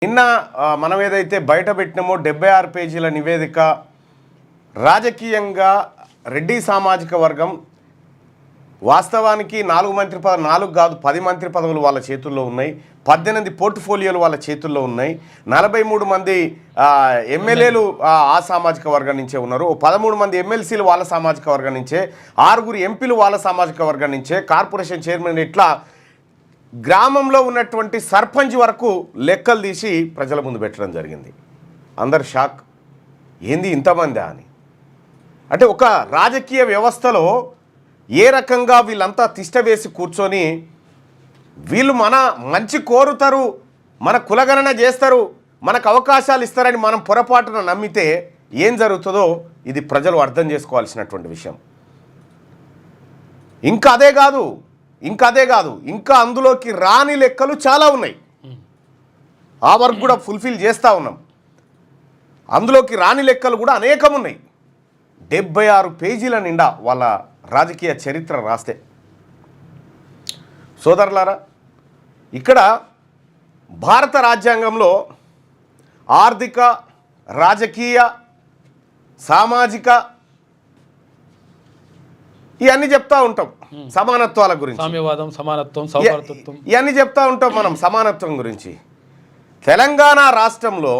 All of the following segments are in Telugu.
నిన్న మనం ఏదైతే బయట పెట్టినామో 76 పేజీల నివేదిక రాజకీయంగా రెడ్డి సామాజిక వర్గం వాస్తవానికి 4 కాదు 10 మంత్రి పదవులు వాళ్ళ చేతుల్లో ఉన్నాయి, 18 పోర్ట్ఫోలియోలు వాళ్ళ చేతుల్లో ఉన్నాయి, 43 మంది ఎమ్మెల్యేలు ఆ సామాజిక వర్గం నుంచే ఉన్నారు, 13 మంది ఎమ్మెల్సీలు వాళ్ళ సామాజిక వర్గం నుంచే, 6 ఎంపీలు వాళ్ళ సామాజిక వర్గం నుంచే, కార్పొరేషన్ చైర్మన్ ఇట్లా గ్రామంలో ఉన్నటువంటి సర్పంచ్ వరకు లెక్కలు తీసి ప్రజల ముందు పెట్టడం జరిగింది. అందరు షాక్, ఏంది ఇంతమంది అని. అంటే ఒక రాజకీయ వ్యవస్థలో ఏ రకంగా వీళ్ళంతా తిష్టవేసి కూర్చొని వీళ్ళు మన మంచి కోరుతారు, మన కులగణన చేస్తారు, మనకు అవకాశాలు ఇస్తారని మనం పొరపాటున నమ్మితే ఏం జరుగుతుందో ఇది ప్రజలు అర్థం చేసుకోవాల్సినటువంటి విషయం. ఇంకా అదే కాదు ఇంకా అందులోకి రాని లెక్కలు చాలా ఉన్నాయి. ఆ వర్క్ కూడా ఫుల్ఫిల్ చేస్తూ ఉన్నాం. అందులోకి రాని లెక్కలు కూడా అనేకం ఉన్నాయి. 76 పేజీల నిండా వాళ్ళ రాజకీయ చరిత్ర రాస్తే. సోదరులారా, ఇక్కడ భారత రాజ్యాంగంలో ఆర్థిక, రాజకీయ, సామాజిక ఇవన్నీ చెప్తా ఉంటాం. సమానత్వాల గురించి, సామ్యవాదం, సమానత్వం, సౌభాతృత్వం ఇవన్నీ చెప్తా ఉంటాం మనం సమానత్వం గురించి. తెలంగాణ రాష్ట్రంలో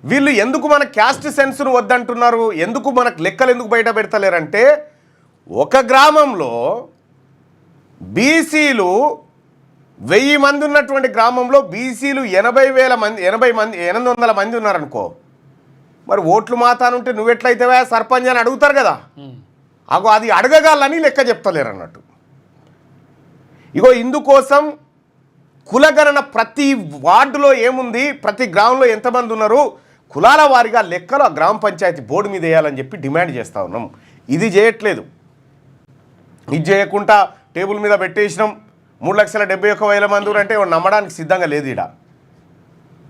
వీళ్ళు ఎందుకు మన క్యాస్ట్ సెన్స్ను వద్దంటున్నారు, ఎందుకు మనకు లెక్కలు ఎందుకు బయట పెడతలేరంటే, ఒక గ్రామంలో బీసీలు 1000 మంది ఉన్నటువంటి గ్రామంలో బీసీలు 800 మంది ఉన్నారనుకో, మరి ఓట్లు మాతానుంటే నువ్వెట్లయితేవా సర్పంచ్ అని అడుగుతారు కదా. అది అడగగాలని లెక్క చెప్తలేరు అన్నట్టు. ఇందుకోసం కులగణన ప్రతి వార్డులో ఏముంది, ప్రతి గ్రామంలో ఎంతమంది ఉన్నారు, కులాల వారిగా లెక్కలు ఆ గ్రామ పంచాయతీ బోర్డు మీద వేయాలని చెప్పి డిమాండ్ చేస్తూ ఉన్నాం. ఇది చేయట్లేదు. ఇది చేయకుండా టేబుల్ మీద పెట్టేసినాం 3,71,000 మంది అంటే నమ్మడానికి సిద్ధంగా లేదు ఇక్కడ.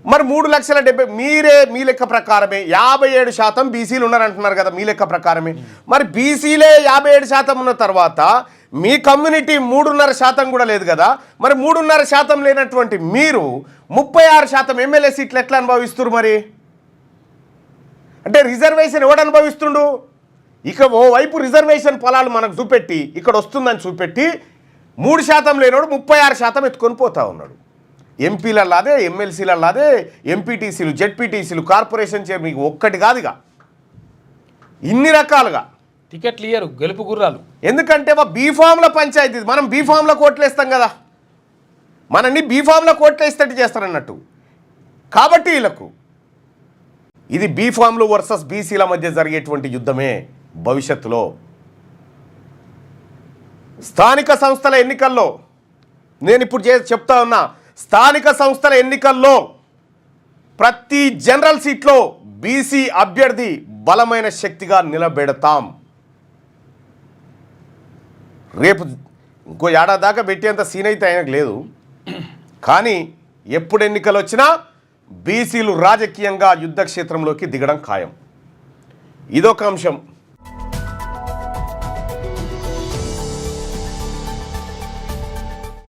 మరి 3,70,000 మీరే మీ లెక్క ప్రకారమే 57% బీసీలు ఉన్నారంటున్నారు కదా మీ లెక్క ప్రకారమే. మరి బీసీలే 57% ఉన్న తర్వాత మీ కమ్యూనిటీ 3.5% కూడా లేదు కదా. మరి 3.5% లేనటువంటి మీరు 36% ఎమ్మెల్యే సీట్లు ఎట్లా అనుభవిస్తున్నారు? మరి అంటే రిజర్వేషన్ ఎవడు అనుభవిస్తుండు? ఇక ఓవైపు రిజర్వేషన్ ఫలాలు మనకు చూపెట్టి ఇక్కడ వస్తుందని చూపెట్టి 3% లేనోడు 36% ఎత్తుకొని పోతా ఉన్నాడు. ఎంపీలల్లాదే, ఎమ్మెల్సీలల్లాదే, ఎంపీటీసీలు, జెడ్పీటీసీలు, కార్పొరేషన్ చైర్మన్, ఒక్కటి కాదుగా ఇన్ని రకాలుగా టికెట్లు ఇయ్యరు, గెలుపు గుర్రాలు. ఎందుకంటే బీఫామ్ల పంచాయతీ, మనం బీఫామ్ల కోట్లేస్తాం కదా, మనని బీఫామ్ల కోట్లేస్తట్టు చేస్తారన్నట్టు. కాబట్టి వీళ్ళకు ఇది బీఫామ్లు వర్సెస్ బీసీల మధ్య జరిగేటువంటి యుద్ధమే భవిష్యత్తులో. స్థానిక సంస్థల ఎన్నికల్లో నేను ఇప్పుడు చెప్తా ఉన్నా, స్థానిక సంస్థల ఎన్నికల్లో ప్రతి జనరల్ సీట్లో బీసీ అభ్యర్థి బలమైన శక్తిగా నిలబెడతాం. రేపు ఇంకో ఏడాది దాకా పెట్టేంత సీన్ అయితే ఆయనకు లేదు. కానీ ఎప్పుడు ఎన్నికలు వచ్చినా బీసీలు రాజకీయంగా యుద్ధ క్షేత్రంలోకి దిగడం ఖాయం. ఇదొక అంశం.